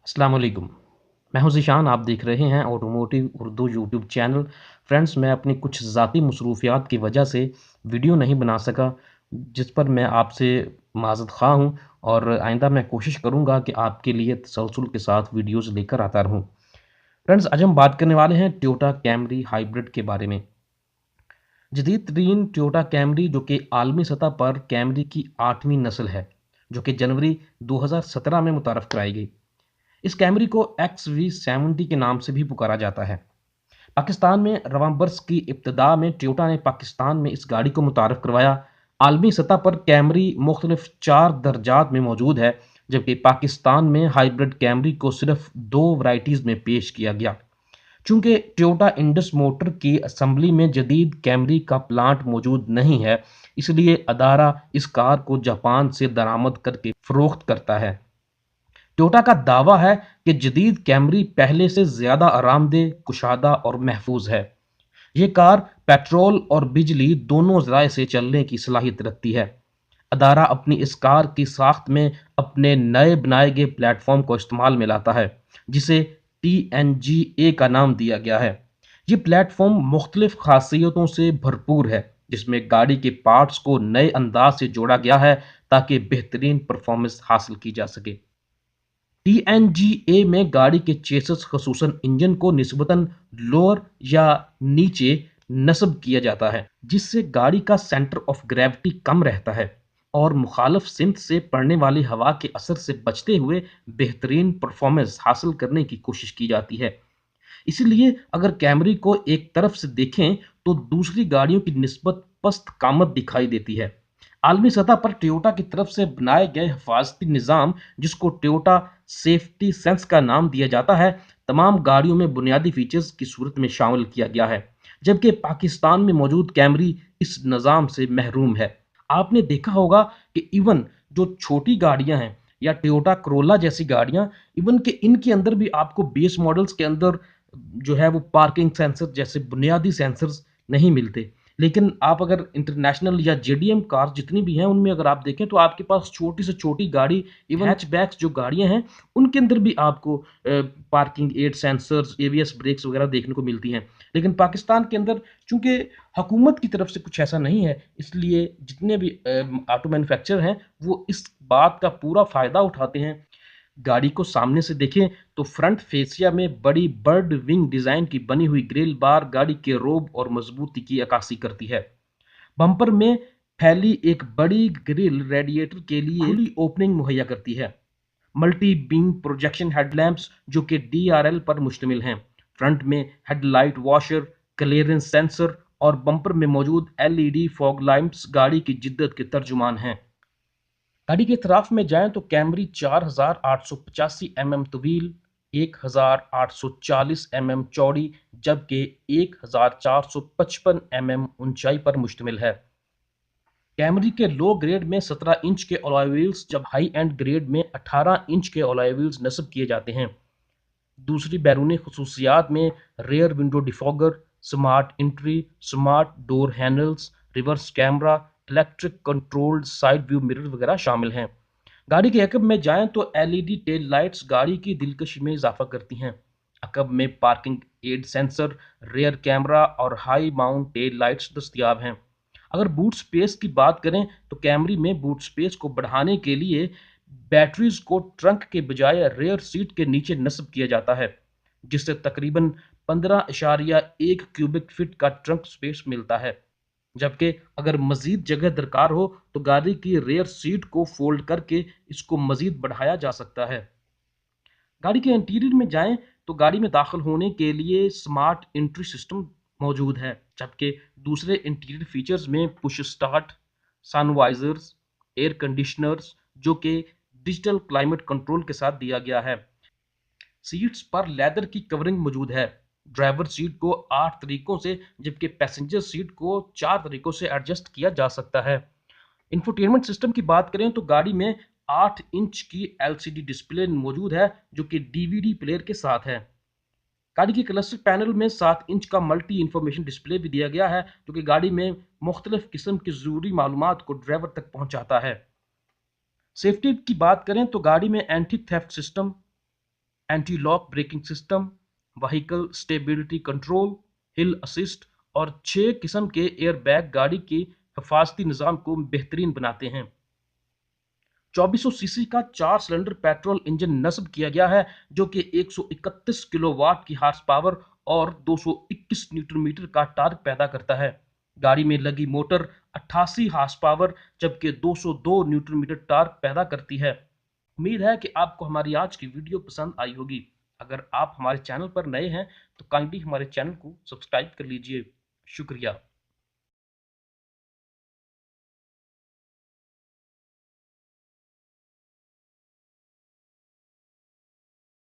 अस्सलाम वालेकुम। मैं हूं ज़ीशान, आप देख रहे हैं automotive Urdu YouTube channel. Friends, मैं अपनी कुछ ज़ाती मसरूफियात की वजह से वीडियो नहीं बना सका, जिस पर मैं आपसे माज़रत ख़्वाह हूँ और आइंदा मैं कोशिश करूँगा कि आपके लिए तसलसल के साथ वीडियोज़ लेकर आता रहूँ। फ्रेंड्स, आज हम बात करने वाले हैं टोयोटा कैमरी हाइब्रिड के बारे में। जदीद तरीन टोयोटा कैमरी जो कि आलमी सतह पर कैमरी की 8वीं नस्ल है, जो कि जनवरी 2017 में मुतारफ़ कराई गई। इस कैमरी को XV70 के नाम से भी पुकारा जाता है। पाकिस्तान में रवां बरस की इब्तिदा में टोयोटा ने पाकिस्तान में इस गाड़ी को मुतारफ़ करवाया। आलमी सतह पर कैमरी मुख्तलिफ 4 दर्जात में मौजूद है, जबकि पाकिस्तान में हाइब्रिड कैमरी को सिर्फ 2 वैराइटीज़ में पेश किया गया। चूंकि टोयोटा इंडस मोटर की असेंबली में जदीद कैमरी का प्लांट मौजूद नहीं है, इसलिए अदारा इस कार को जापान से दरामद करके फरोख्त करता है। टोयोटा का दावा है कि जदीद कैमरी पहले से ज़्यादा आरामदेह, कुशादा और महफूज है। ये कार पेट्रोल और बिजली दोनों ज़राए से चलने की सलाहियत रखती है। अदारा अपनी इस कार की साख्त में अपने नए बनाए गए प्लेटफॉर्म को इस्तेमाल में लाता है, जिसे TNGA का नाम दिया गया है। ये प्लेटफॉर्म मुख्तलिफ खासियतों से भरपूर है, जिसमें गाड़ी के पार्ट्स को नए अंदाज से जोड़ा गया है ताकि बेहतरीन परफॉर्मेंस हासिल की जा सके। TNGA में गाड़ी के चेसिस खसूसन इंजन को निस्बतन लोअर या नीचे नस्ब किया जाता है, जिससे गाड़ी का सेंटर ऑफ ग्रेविटी कम रहता है और मुखालफ सिमत से पड़ने वाली हवा के असर से बचते हुए बेहतरीन परफॉर्मेंस हासिल करने की कोशिश की जाती है। इसीलिए अगर कैमरी को एक तरफ से देखें तो दूसरी गाड़ियों की निस्बत पस्त कामत दिखाई देती है। आलमी सतह पर टोयोटा की तरफ से बनाए गए हिफाजती निज़ाम, जिसको टोयोटा सेफ्टी सेंस का नाम दिया जाता है, तमाम गाड़ियों में बुनियादी फीचर्स की सूरत में शामिल किया गया है, जबकि पाकिस्तान में मौजूद कैमरी इस निज़ाम से महरूम है। आपने देखा होगा कि इवन जो छोटी गाड़ियां हैं या टोयोटा करोला जैसी गाड़ियां, इवन के इनके अंदर भी आपको बेस मॉडल्स के अंदर जो है वो पार्किंग सेंसर जैसे बुनियादी सेंसर्स नहीं मिलते। लेकिन आप अगर इंटरनेशनल या JDM कार जितनी भी हैं उनमें अगर आप देखें तो आपके पास छोटी से छोटी गाड़ी, इवन हैचबैक्स जो गाड़ियां हैं, उनके अंदर भी आपको parking aid sensors, ABS brakes वगैरह देखने को मिलती हैं। लेकिन पाकिस्तान के अंदर चूंकि हुकूमत की तरफ से कुछ ऐसा नहीं है, इसलिए जितने भी ऑटो मैन्युफैक्चरर हैं वो इस बात का पूरा फ़ायदा उठाते हैं। गाड़ी को सामने से देखें तो फ्रंट फेसिया में बड़ी बर्ड विंग डिजाइन की बनी हुई ग्रिल बार गाड़ी के रोब और मजबूती की अक्कासी करती है। बम्पर में फैली एक बड़ी ग्रिल रेडिएटर के लिए खुली ओपनिंग मुहैया करती है। मल्टी बीम प्रोजेक्शन हेडलैम्प्स जो कि DRL पर मुश्तमिल हैं। फ्रंट में हेडलाइट वॉशर, क्लियरेंस सेंसर और बम्पर में मौजूद LED फॉग लाइट्स गाड़ी की जिद्दत के तर्जुमान हैं। गाड़ी के इतराफ में जाएं तो कैमरी 4885 mm तवील, 1840 mm चौड़ी, जबकि 1455 mm ऊंचाई पर मुश्तमिल है। कैमरी के लो ग्रेड में 17 इंच के अलॉय व्हील्स, जब हाई एंड ग्रेड में 18 इंच के अलॉय व्हील्स नस्ब किए जाते हैं। दूसरी बैरूनी खसूसियात में rear window defogger, smart entry, smart door handles, reverse camera, electric controlled side view mirror वगैरह शामिल हैं। गाड़ी के अकब में जाएं तो LED टेल लाइट्स गाड़ी की दिलकशी में इजाफा करती हैं। अकब में parking aid sensor, rear camera और हाई माउंट टेल लाइट्स दस्तियाब हैं। अगर बूट स्पेस की बात करें तो कैमरी में बूट स्पेस को बढ़ाने के लिए बैटरीज को ट्रंक के बजाय रेयर सीट के नीचे नस्ब किया जाता है, जिससे तकरीबन 15.1 क्यूबिक फीट का ट्रंक स्पेस मिलता है। जबकि अगर मजीद जगह दरकार हो तो गाड़ी की रेयर सीट को फोल्ड करके इसको मजीद बढ़ाया जा सकता है। गाड़ी के इंटीरियर में जाएं तो गाड़ी में दाखिल होने के लिए स्मार्ट एंट्री सिस्टम मौजूद है, जबकि दूसरे इंटीरियर फीचर्स में push start, sun visors, air conditioners जो कि डिजिटल क्लाइमेट कंट्रोल के साथ दिया गया है। सीट्स पर लेदर की कवरिंग मौजूद है। ड्राइवर सीट को 8 तरीकों से, जबकि पैसेंजर सीट को 4 तरीकों से एडजस्ट किया जा सकता है। इंफोटेनमेंट सिस्टम की बात करें तो गाड़ी में 8 इंच की LCD डिस्प्ले मौजूद है, जो कि DVD प्लेयर के साथ है। गाड़ी के क्लस्टर पैनल में 7 इंच का मल्टी इंफॉर्मेशन डिस्प्ले भी दिया गया है, जो कि गाड़ी में मुख्तलिफ किस्म की ज़रूरी मालूमात को ड्राइवर तक पहुंचाता है। सेफ्टी की बात करें तो गाड़ी में anti theft system, anti lock braking system, vehicle stability control, हिल असिस्ट और 6 किस्म के एयरबैग गाड़ी के हिफाजती निज़ाम को बेहतरीन बनाते हैं। 2400 सीसी का 4 सिलेंडर पेट्रोल इंजन नस्ब किया गया है, जो कि 131 किलोवाट की हार्स पावर और 221 न्यूटन मीटर का टार्क पैदा करता है। गाड़ी में लगी मोटर 88 हार्स पावर जबकि 202 न्यूटन मीटर टार्क पैदा करती है। उम्मीद है कि आपको हमारी आज की वीडियो पसंद आई होगी। अगर आप हमारे चैनल पर नए हैं तो काइंडली हमारे चैनल को सब्सक्राइब कर लीजिए। शुक्रिया।